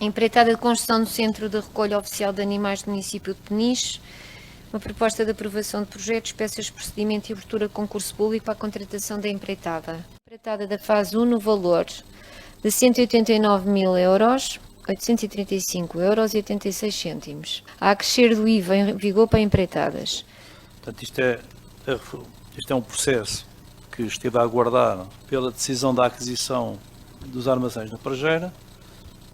A empreitada de construção do Centro de Recolha Oficial de Animais do município de Peniche, uma proposta de aprovação de projetos, peças de procedimento e abertura de concurso público para a contratação da empreitada. A empreitada da fase 1 no valor de 189.000 euros, 835,86 €, a acrescer do IVA em vigor para empreitadas. Portanto, isto é um processo que esteve a aguardar pela decisão da aquisição dos armazéns na Prajeira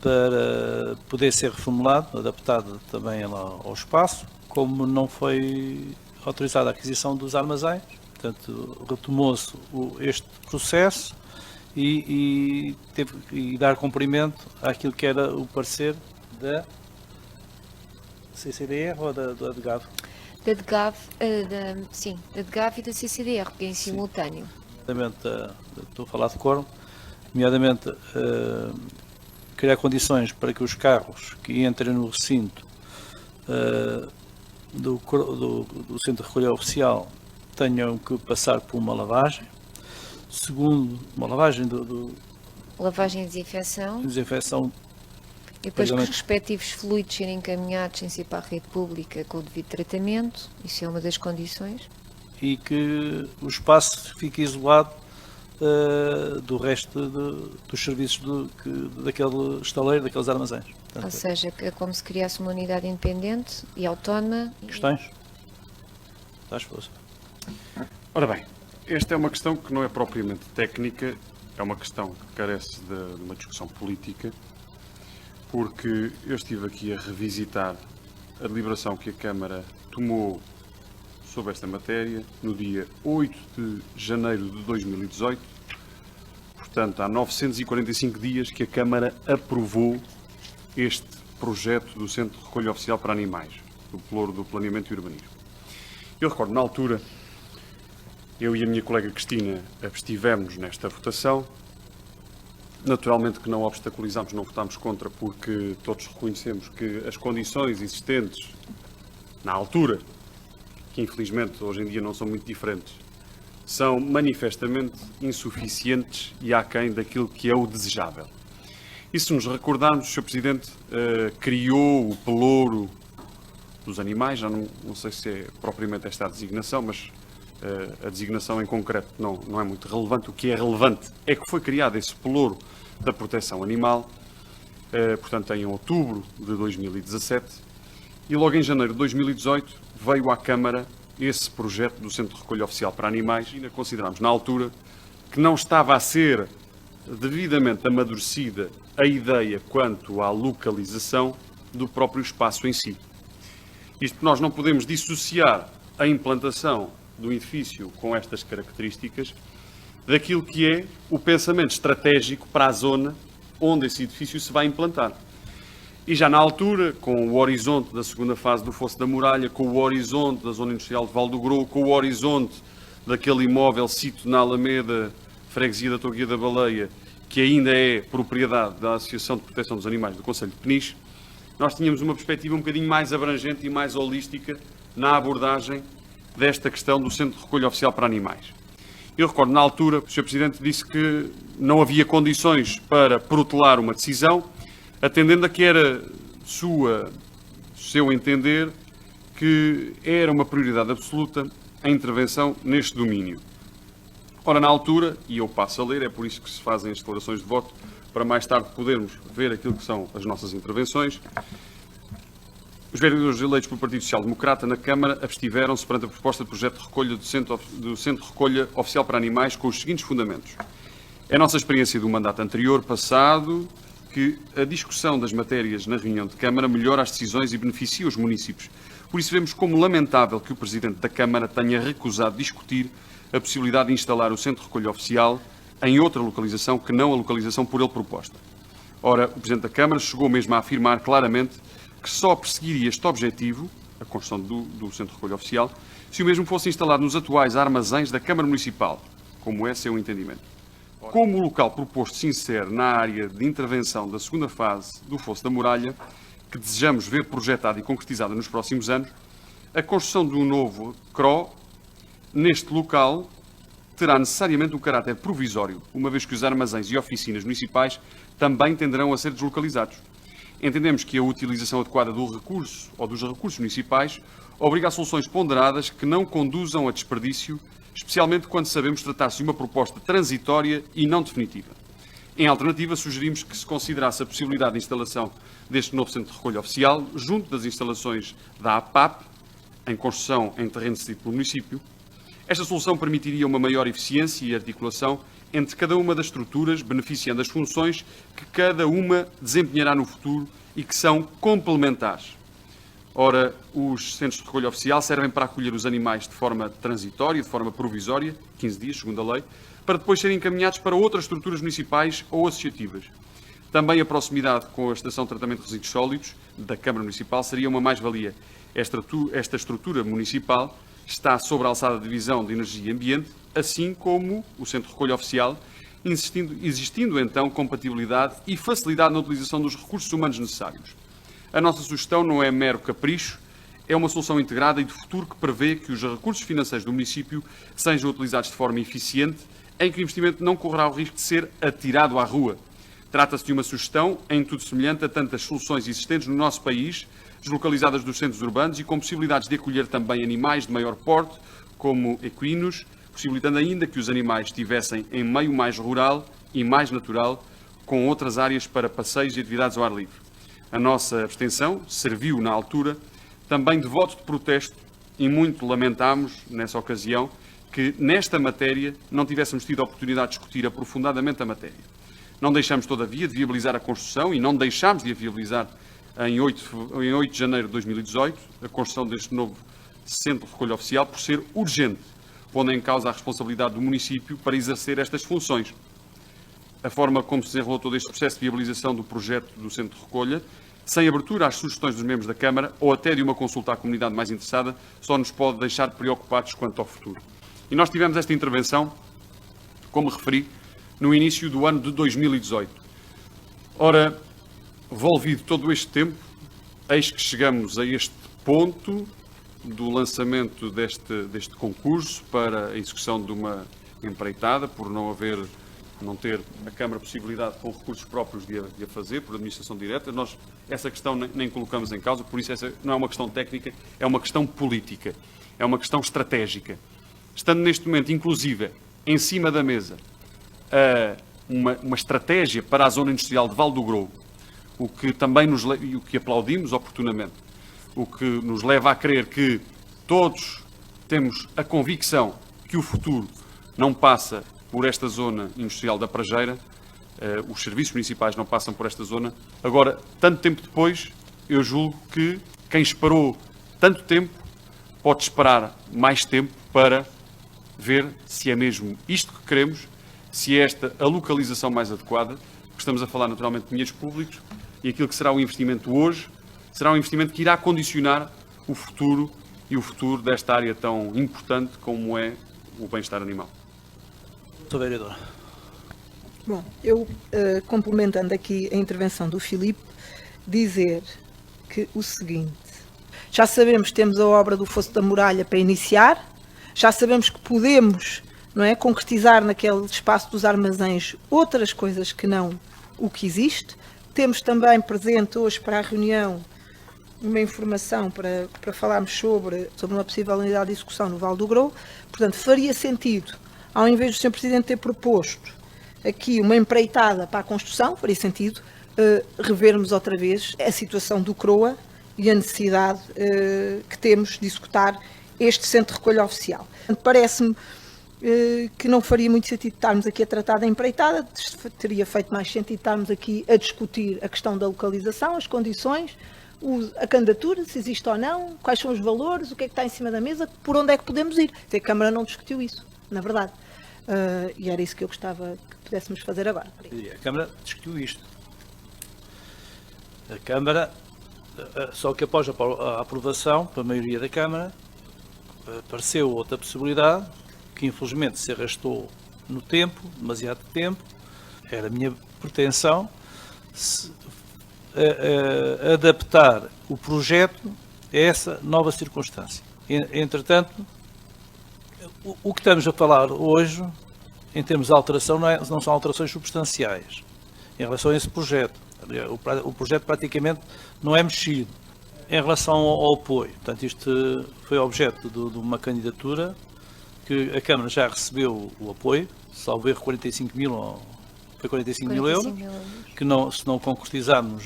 para poder ser reformulado, adaptado também ao espaço, como não foi autorizada a aquisição dos armazéns, portanto, retomou-se este processo e teve que dar cumprimento àquilo que era o parecer da CCDR ou da DGAV? Da DGAV, da DGAV e da CCDR, porque é em simultâneo. Estou a falar de quórum, nomeadamente criar condições para que os carros que entrem no recinto do Centro de Recolha Oficial tenham que passar por uma lavagem. Segundo, uma lavagem lavagem e desinfecção. E depois que os respectivos fluidos serem encaminhados sem ser para a rede pública com o devido tratamento, isso é uma das condições. E que o espaço fique isolado do resto dos serviços daquele estaleiro, daqueles armazéns. Portanto, ou seja, é como se criasse uma unidade independente e autónoma. Questões? Estás força. Ora bem, esta é uma questão que não é propriamente técnica, é uma questão que carece de uma discussão política, porque eu estive aqui a revisitar a deliberação que a Câmara tomou sobre esta matéria no dia 8 de janeiro de 2018, portanto há 945 dias que a Câmara aprovou este projeto do Centro de Recolha Oficial para Animais, do Pelouro do Planeamento e Urbanismo. Eu recordo, na altura, eu e a minha colega Cristina abstivemos nesta votação. Naturalmente que não obstaculizamos, não votámos contra, porque todos reconhecemos que as condições existentes na altura, que infelizmente hoje em dia não são muito diferentes, são manifestamente insuficientes e aquém daquilo que é o desejável. E se nos recordarmos, o Sr. Presidente criou o pelouro dos animais, já não sei se é propriamente esta a designação, mas a designação em concreto não é muito relevante. O que é relevante é que foi criado esse pelouro da proteção animal, portanto em outubro de 2017, e logo em janeiro de 2018 veio à Câmara esse projeto do Centro de Recolha Oficial para Animais, e ainda considerámos na altura que não estava a ser devidamente amadurecida a ideia quanto à localização do próprio espaço em si. Isto nós não podemos dissociar a implantação do edifício com estas características daquilo que é o pensamento estratégico para a zona onde esse edifício se vai implantar. E já na altura, com o horizonte da segunda fase do Fosso da Muralha, com o horizonte da zona industrial de Val do Grou, com o horizonte daquele imóvel sito na Alameda, freguesia da Toguia da Baleia, que ainda é propriedade da Associação de Proteção dos Animais do Concelho de Peniche, nós tínhamos uma perspectiva um bocadinho mais abrangente e mais holística na abordagem desta questão do Centro de Recolha Oficial para Animais. Eu recordo, na altura, o Sr. Presidente disse que não havia condições para protelar uma decisão, atendendo a que era seu entender, que era uma prioridade absoluta a intervenção neste domínio. Ora, na altura, e eu passo a ler, é por isso que se fazem as declarações de voto, para mais tarde podermos ver aquilo que são as nossas intervenções. Os vereadores eleitos pelo Partido Social Democrata na Câmara abstiveram-se perante a proposta de projeto de recolha do Centro de Recolha Oficial para Animais com os seguintes fundamentos. É a nossa experiência do mandato anterior, passado, que a discussão das matérias na reunião de Câmara melhora as decisões e beneficia os municípios. Por isso vemos como lamentável que o Presidente da Câmara tenha recusado discutir a possibilidade de instalar o Centro de Recolha Oficial em outra localização que não a localização por ele proposta. Ora, o Presidente da Câmara chegou mesmo a afirmar claramente que só perseguiria este objetivo, a construção do Centro de Recolha Oficial, se o mesmo fosse instalado nos atuais armazéns da Câmara Municipal, como é seu entendimento. Como o local proposto se insere na área de intervenção da segunda fase do Fosso da Muralha, que desejamos ver projetada e concretizada nos próximos anos, a construção de um novo CRO neste local terá necessariamente um caráter provisório, uma vez que os armazéns e oficinas municipais também tenderão a ser deslocalizados. entendemos que a utilização adequada do recurso ou dos recursos municipais obriga a soluções ponderadas que não conduzam a desperdício, especialmente quando sabemos tratar-se de uma proposta transitória e não definitiva. Em alternativa, sugerimos que se considerasse a possibilidade de instalação deste novo centro de recolha oficial junto das instalações da APAP, em construção em terreno cedido pelo município. Esta solução permitiria uma maior eficiência e articulação entre cada uma das estruturas, beneficiando as funções que cada uma desempenhará no futuro e que são complementares. Ora, os centros de recolha oficial servem para acolher os animais de forma transitória, de forma provisória, 15 dias, segundo a lei, para depois serem encaminhados para outras estruturas municipais ou associativas. Também a proximidade com a Estação de Tratamento de Resíduos Sólidos da Câmara Municipal seria uma mais-valia. Esta estrutura municipal está sobre a alçada da Divisão de Energia e Ambiente, assim como o Centro de Recolha Oficial, existindo então compatibilidade e facilidade na utilização dos recursos humanos necessários. A nossa sugestão não é mero capricho, é uma solução integrada e de futuro que prevê que os recursos financeiros do município sejam utilizados de forma eficiente, em que o investimento não correrá o risco de ser atirado à rua. Trata-se de uma sugestão em tudo semelhante a tantas soluções existentes no nosso país, deslocalizadas dos centros urbanos e com possibilidades de acolher também animais de maior porte, como equinos, possibilitando ainda que os animais estivessem em meio mais rural e mais natural, com outras áreas para passeios e atividades ao ar livre. A nossa abstenção serviu, na altura, também de voto de protesto e muito lamentámos, nessa ocasião, que nesta matéria não tivéssemos tido a oportunidade de discutir aprofundadamente a matéria. Não deixamos, todavia, de viabilizar a construção e não deixámos de a viabilizar em 8 de janeiro de 2018, a construção deste novo centro de recolha oficial, por ser urgente, pondo em causa a responsabilidade do município para exercer estas funções. A forma como se desenrolou todo este processo de viabilização do projeto do centro de recolha, sem abertura às sugestões dos membros da Câmara ou até de uma consulta à comunidade mais interessada, só nos pode deixar preocupados quanto ao futuro. E nós tivemos esta intervenção, como referi, no início do ano de 2018. Ora, volvido todo este tempo, eis que chegamos a este ponto do lançamento deste concurso para a execução de uma empreitada, por não ter a Câmara possibilidade com recursos próprios de a fazer, por administração direta. Nós essa questão nem colocamos em causa, por isso essa não é uma questão técnica, é uma questão política, é uma questão estratégica. Estando neste momento, inclusive, em cima da mesa, uma estratégia para a zona industrial de Val do Grovo, o que também o que aplaudimos oportunamente, o que nos leva a crer que todos temos a convicção que o futuro não passa por esta zona industrial da Prajeira, os serviços municipais não passam por esta zona. Agora, tanto tempo depois, eu julgo que quem esperou tanto tempo pode esperar mais tempo para ver se é mesmo isto que queremos, se é esta a localização mais adequada, porque estamos a falar naturalmente de dinheiros públicos e aquilo que será o investimento hoje será um investimento que irá condicionar o futuro e o futuro desta área tão importante como é o bem-estar animal. Sr. Vereador. Bom, eu, complementando aqui a intervenção do Filipe, dizer que o seguinte: já sabemos que temos a obra do Fosso da Muralha para iniciar, já sabemos que podemos, não é, concretizar naquele espaço dos armazéns outras coisas que não o que existe. Temos também presente hoje para a reunião uma informação para falarmos sobre uma possível unidade de execução no Val do Grovo. Portanto, faria sentido, ao invés do Sr. Presidente ter proposto aqui uma empreitada para a construção, faria sentido revermos outra vez a situação do CROA e a necessidade que temos de executar este centro de recolha oficial. Parece-me que não faria muito sentido estarmos aqui a tratar da empreitada, teria feito mais sentido estarmos aqui a discutir a questão da localização, as condições, a candidatura, se existe ou não, quais são os valores, o que é que está em cima da mesa, por onde é que podemos ir. A Câmara não discutiu isso, na verdade. E era isso que eu gostava que pudéssemos fazer agora. A Câmara discutiu isto. A Câmara, só que após a aprovação, pela maioria da Câmara, apareceu outra possibilidade, que infelizmente se arrastou no tempo, demasiado tempo. Era a minha pretensão adaptar o projeto a essa nova circunstância. Entretanto, o que estamos a falar hoje, em termos de alteração, não são alterações substanciais em relação a esse projeto. O projeto praticamente não é mexido. Em relação ao apoio, portanto, isto foi objeto de uma candidatura que a Câmara já recebeu o apoio, salvo erro 45 mil, foi 45 mil euros, que não, se não concretizarmos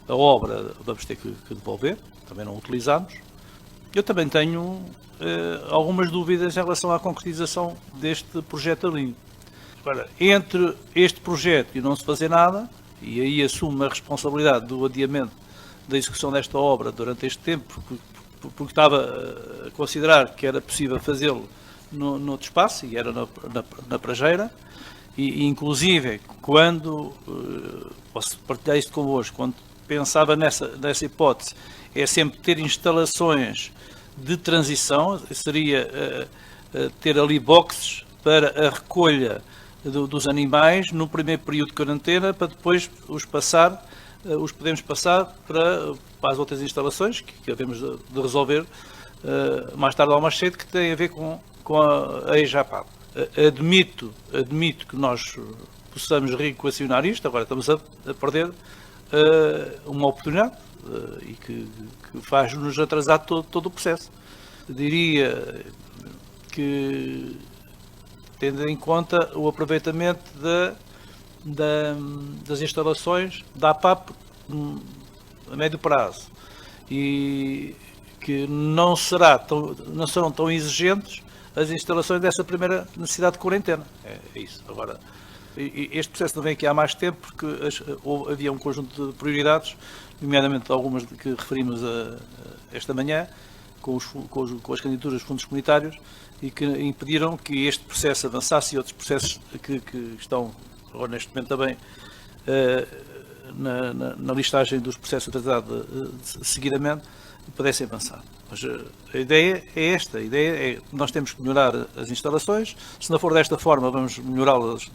a obra vamos ter que devolver, também não utilizamos. Eu também tenho algumas dúvidas em relação à concretização deste projeto ali. Agora, entre este projeto e não se fazer nada, e aí assumo a responsabilidade do adiamento da execução desta obra durante este tempo, porque estava a considerar que era possível fazê-lo no outro espaço, e era na Prajeira, e inclusive quando, posso partilhar isto convosco, quando pensava nessa hipótese, é sempre ter instalações de transição, seria ter ali boxes para a recolha dos animais no primeiro período de quarentena, para depois os podemos passar para as outras instalações que devemos de resolver mais tarde ou mais cedo, que tem a ver com a EJAPAP. Admito que nós possamos reequacionar isto, agora estamos a perder uma oportunidade e que faz-nos atrasar todo o processo. Diria que, tendo em conta o aproveitamento das instalações da APAP a médio prazo, e que não serão tão exigentes as instalações dessa primeira necessidade de quarentena. É isso. Agora, este processo não vem aqui há mais tempo, porque havia um conjunto de prioridades, nomeadamente algumas que referimos esta manhã, com as candidaturas dos fundos comunitários, e que impediram que este processo avançasse, e outros processos que estão agora neste momento também na listagem dos processos atrasados seguidamente, pudessem avançar. Mas a ideia é esta, a ideia é que nós temos que melhorar as instalações, se não for desta forma vamos melhorá-las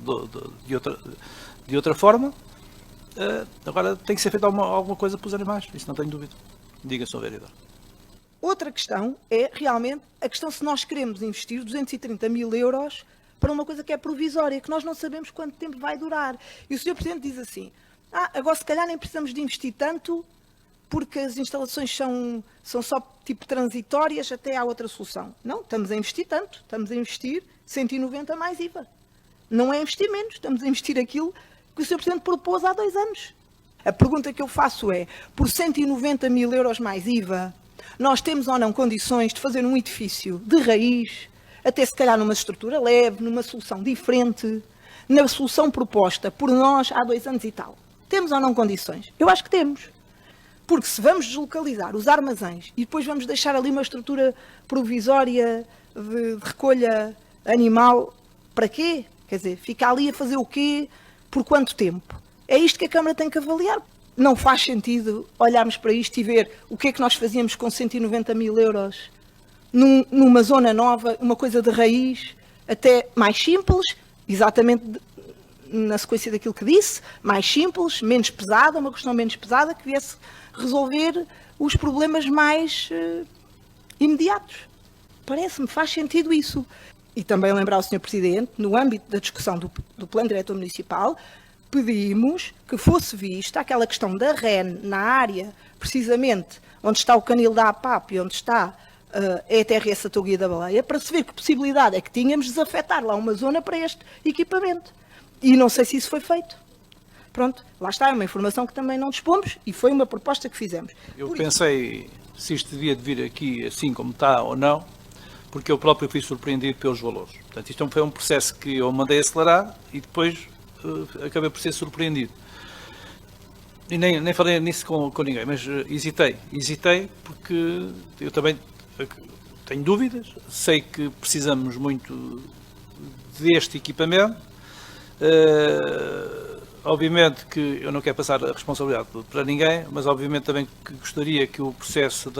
de outra forma. Agora tem que ser feita alguma coisa para os animais, isso não tenho dúvida. Diga, Sr. Vereador. Outra questão é realmente a questão se nós queremos investir 230 mil euros para uma coisa que é provisória, que nós não sabemos quanto tempo vai durar. E o Sr. Presidente diz assim, agora se calhar nem precisamos de investir tanto, porque as instalações são só tipo transitórias, até há outra solução. Não, estamos a investir tanto, estamos a investir 190 mais IVA. Não é investir menos, estamos a investir aquilo que o Sr. Presidente propôs há 2 anos. A pergunta que eu faço é, por 190 mil euros mais IVA, nós temos ou não condições de fazer um edifício de raiz, até se calhar numa estrutura leve, numa solução diferente, na solução proposta por nós há 2 anos e tal? Temos ou não condições? Eu acho que temos. Porque se vamos deslocalizar os armazéns e depois vamos deixar ali uma estrutura provisória de recolha animal, para quê? Quer dizer, fica ali a fazer o quê? Por quanto tempo? É isto que a Câmara tem que avaliar. Não faz sentido olharmos para isto e ver o que é que nós fazíamos com 190 mil euros numa zona nova, uma coisa de raiz, até mais simples, exatamente na sequência daquilo que disse, mais simples, menos pesada, uma questão menos pesada, que viesse resolver os problemas mais imediatos. Parece-me, faz sentido isso. E também lembrar ao Sr. Presidente, no âmbito da discussão do Plano Diretor Municipal, pedimos que fosse vista aquela questão da REN na área, precisamente onde está o canil da APAP e onde está a ETRS Atoguia da Baleia, para se ver que possibilidade é que tínhamos de desafetar lá uma zona para este equipamento. E não sei se isso foi feito. Pronto, lá está, é uma informação que também não dispomos e foi uma proposta que fizemos. Eu pensei se isto devia de vir aqui assim como está ou não, porque eu próprio fui surpreendido pelos valores. Portanto, isto foi um processo que eu mandei acelerar e depois acabei por ser surpreendido. E nem falei nisso com ninguém, mas hesitei porque eu também tenho dúvidas, sei que precisamos muito deste equipamento. Obviamente que eu não quero passar a responsabilidade para ninguém, mas obviamente também que gostaria que o processo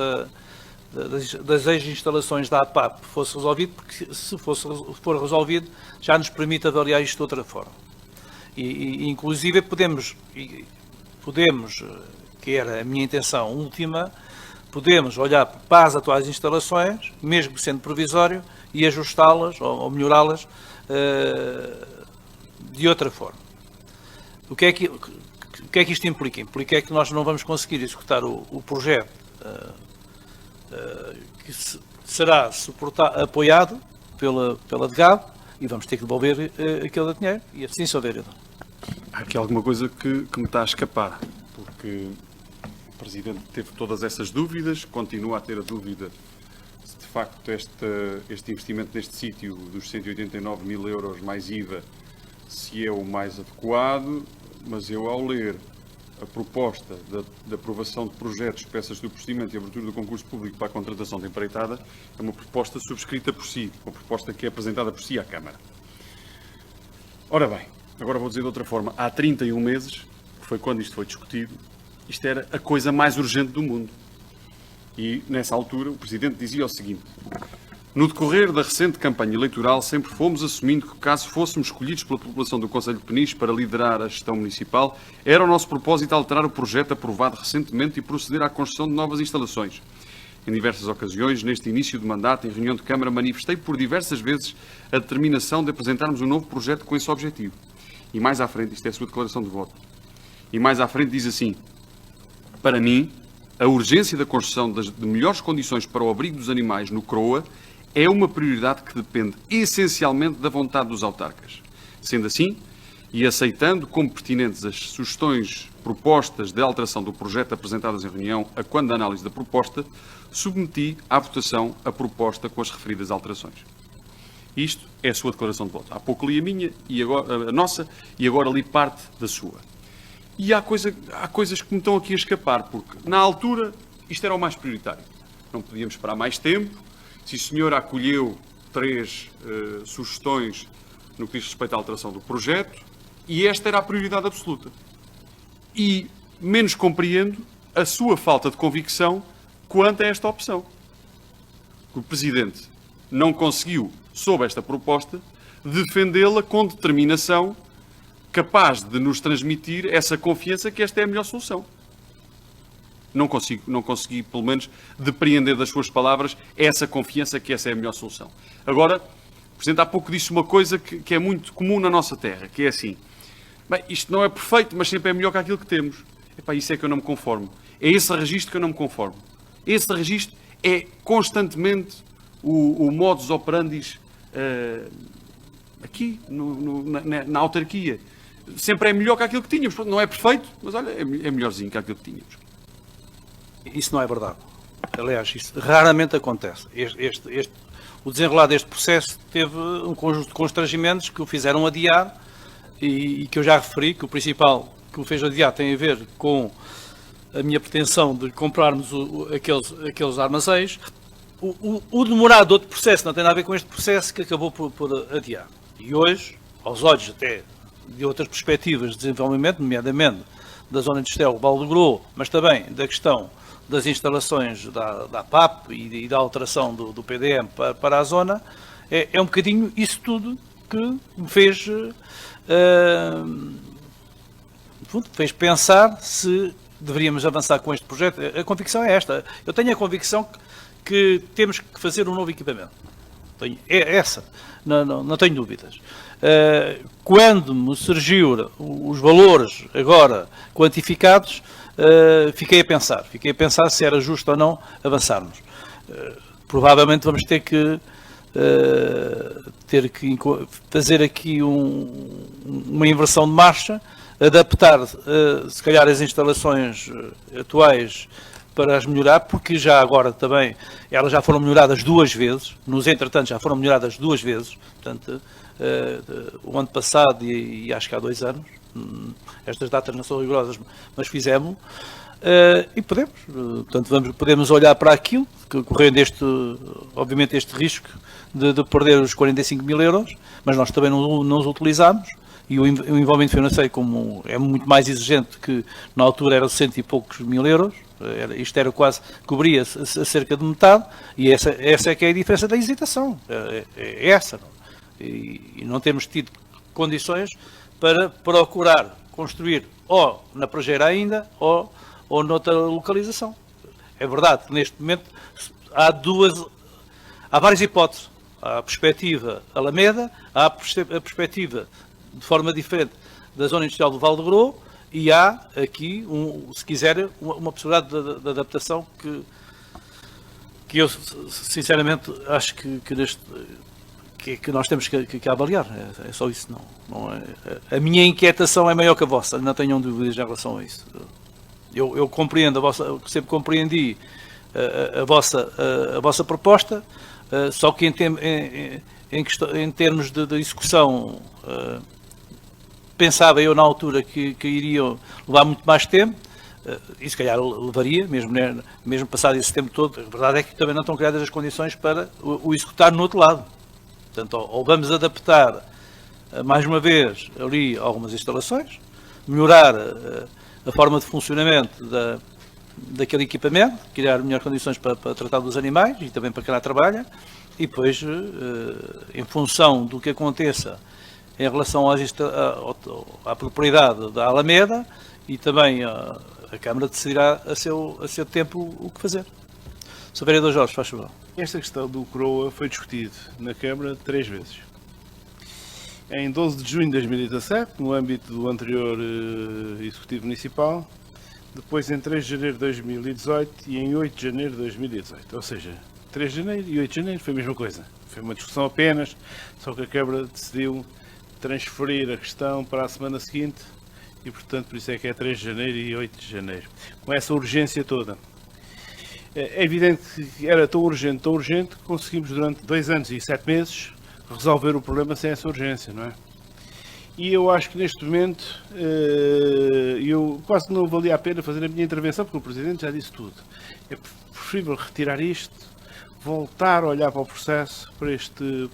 das ex-instalações da APAP fosse resolvido, porque se for resolvido já nos permite avaliar isto de outra forma. E inclusive podemos, que era a minha intenção última, podemos olhar para as atuais instalações, mesmo sendo provisório, e ajustá-las ou melhorá-las de outra forma. O que é que que é que isto implica? Implica que nós não vamos conseguir executar o projeto que será apoiado pela DGAB e vamos ter que devolver aquele dinheiro e assim só ver. Há aqui alguma coisa que me está a escapar, porque o Presidente teve todas essas dúvidas, continua a ter a dúvida se de facto este investimento neste sítio dos 189 mil euros mais IVA se é o mais adequado, mas eu ao ler a proposta de aprovação de projetos, peças do procedimento e abertura do concurso público para a contratação de empreitada, é uma proposta subscrita por si, uma proposta que é apresentada por si à Câmara. Ora bem, agora vou dizer de outra forma, há 31 meses, que foi quando isto foi discutido, isto era a coisa mais urgente do mundo. E, nessa altura, o Presidente dizia o seguinte: no decorrer da recente campanha eleitoral, sempre fomos assumindo que, caso fôssemos escolhidos pela população do Concelho de Peniche para liderar a gestão municipal, era o nosso propósito alterar o projeto aprovado recentemente e proceder à construção de novas instalações. Em diversas ocasiões, neste início de mandato, em reunião de Câmara, manifestei por diversas vezes a determinação de apresentarmos um novo projeto com esse objetivo. E mais à frente, isto é a sua declaração de voto, e mais à frente diz assim: para mim, a urgência da construção de melhores condições para o abrigo dos animais no CROA é uma prioridade que depende essencialmente da vontade dos autarcas. Sendo assim, e aceitando como pertinentes as sugestões propostas de alteração do projeto apresentadas em reunião, a quando da análise da proposta, submeti à votação a proposta com as referidas alterações. Isto é a sua declaração de voto. Há pouco li a minha, e agora, a nossa, e agora li parte da sua. E há coisas que me estão aqui a escapar, porque na altura isto era o mais prioritário. Não podíamos esperar mais tempo. Se o senhor acolheu 3 sugestões no que diz respeito à alteração do projeto, e esta era a prioridade absoluta. E menos compreendo a sua falta de convicção quanto a esta opção. O Presidente não conseguiu, sob esta proposta, defendê-la com determinação capaz de nos transmitir essa confiança que esta é a melhor solução. Não consegui, pelo menos, depreender das suas palavras essa confiança que essa é a melhor solução. Agora, o Presidente há pouco disse uma coisa que é muito comum na nossa terra, que é assim: bem, isto não é perfeito, mas sempre é melhor que aquilo que temos. Epá, isso é que eu não me conformo. É esse registro que eu não me conformo. Esse registro é constantemente o modus operandi aqui, na autarquia. Sempre é melhor que aquilo que tínhamos. Não é perfeito, mas olha, é melhorzinho que aquilo que tínhamos. Isso não é verdade. Aliás, isso raramente acontece. O desenrolar deste processo teve um conjunto de constrangimentos que o fizeram adiar e que eu já referi, que o principal que o fez adiar tem a ver com a minha pretensão de comprarmos aqueles armazéns. O demorado de outro processo não tem nada a ver com este processo que acabou por adiar. E hoje, aos olhos até de outras perspectivas de desenvolvimento, nomeadamente da zona industrial Val do Grô, mas também da questão das instalações da APAP e da alteração do PDM para a zona, é um bocadinho isso tudo que me fez pensar se deveríamos avançar com este projeto. A convicção é esta. Eu tenho a convicção que temos que fazer um novo equipamento. É essa. Não tenho dúvidas. Quando me surgiu os valores agora quantificados, fiquei a pensar se era justo ou não avançarmos. Provavelmente vamos ter que fazer aqui uma inversão de marcha, adaptar se calhar as instalações atuais para as melhorar, porque já agora também elas já foram melhoradas 2 vezes, nos entretantos já foram melhoradas 2 vezes, portanto, o ano passado e acho que há 2 anos, estas datas não são rigorosas, mas fizemos, e podemos olhar para aquilo, correndo obviamente este risco de perder os 45 mil euros, mas nós também não os utilizamos, e o envolvimento financeiro, como é muito mais exigente, que na altura eram 100 e poucos mil euros, isto era quase, cobria-se a cerca de metade, e essa é que é a diferença da hesitação, é essa. E não temos tido condições para procurar construir ou na Prajeira ainda, ou noutra localização. É verdade que neste momento há várias hipóteses. Há a perspectiva Alameda, há a perspectiva de forma diferente da zona industrial do Val do Grô E há aqui, se quiser, uma possibilidade de adaptação que eu, sinceramente, acho que nós temos que avaliar. É só isso. Não é. A minha inquietação é maior que a vossa, não tenham dúvidas em relação a isso. Eu compreendo sempre compreendi a vossa proposta, só que em termos de execução, pensava eu na altura que iriam levar muito mais tempo, e se calhar levaria, mesmo passado esse tempo todo. A verdade é que também não estão criadas as condições para o executar no outro lado. Portanto, ou vamos adaptar, mais uma vez, ali algumas instalações, melhorar a forma de funcionamento daquele equipamento, criar melhores condições para tratar dos animais e também para quem lá trabalha, e depois, em função do que aconteça em relação à propriedade da Alameda, e também a Câmara decidirá a seu tempo o que fazer. Sr. Vereador Jorge, faz favor. Esta questão do CROA foi discutido na Câmara 3 vezes. Em 12 de junho de 2017, no âmbito do anterior Executivo Municipal, depois em 3 de janeiro de 2018 e em 8 de janeiro de 2018. Ou seja, 3 de janeiro e 8 de janeiro foi a mesma coisa. Foi uma discussão apenas, só que a Câmara decidiu transferir a questão para a semana seguinte e, portanto, por isso é que é 3 de janeiro e 8 de janeiro. Com essa urgência toda. É evidente que era tão urgente, que conseguimos durante 2 anos e 7 meses resolver o problema sem essa urgência, não é? E eu acho que neste momento, eu quase não valia a pena fazer a minha intervenção, porque o Presidente já disse tudo. É preferível retirar isto, voltar a olhar para o processo, para este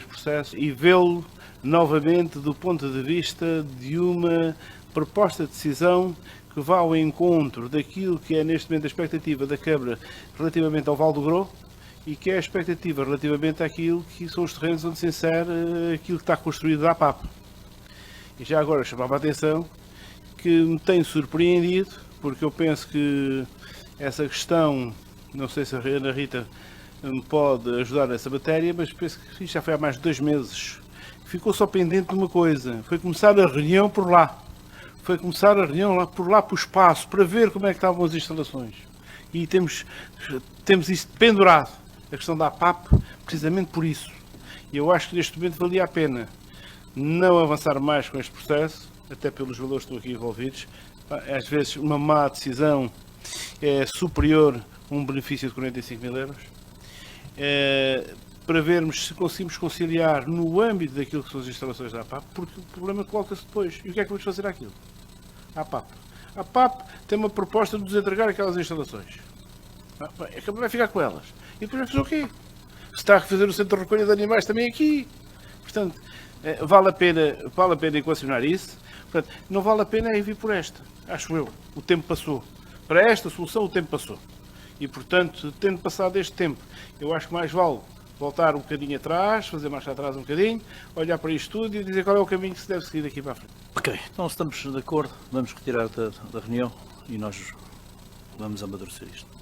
processo, e vê-lo novamente do ponto de vista de uma proposta de decisão que vá ao encontro daquilo que é neste momento a expectativa da Câmara relativamente ao Val do Grô e que é a expectativa relativamente àquilo que são os terrenos onde se insere aquilo que está construído da APAP. E já agora chamava a atenção que me tem surpreendido, porque eu penso que essa questão, não sei se a Ana Rita me pode ajudar nessa matéria, mas penso que isto já foi há mais de 2 meses. Ficou só pendente de uma coisa, foi começar a reunião por lá. Foi começar a reunião por lá, para o espaço, para ver como é que estavam as instalações. E temos isso pendurado, a questão da APAP, precisamente por isso. E eu acho que neste momento valia a pena não avançar mais com este processo, até pelos valores que estão aqui envolvidos. Às vezes uma má decisão é superior a um benefício de 45 mil euros. Para vermos se conseguimos conciliar no âmbito daquilo que são as instalações da APAP, porque o problema coloca-se depois. E o que é que vamos fazer àquilo? A APAP. A APAP tem uma proposta de nos entregar aquelas instalações. A Câmara vai ficar com elas. E depois vai fazer o quê? Se está a fazer o centro de recolha de animais também aqui. Portanto, vale a pena equacionar isso. Portanto, não vale a pena ir vir por esta. Acho eu. O tempo passou. Para esta solução, o tempo passou. E, portanto, tendo passado este tempo, eu acho que mais vale voltar um bocadinho atrás, fazer marcha atrás um bocadinho, olhar para isto tudo e dizer qual é o caminho que se deve seguir daqui para a frente. Ok, então se estamos de acordo, vamos retirar da reunião e nós vamos amadurecer isto.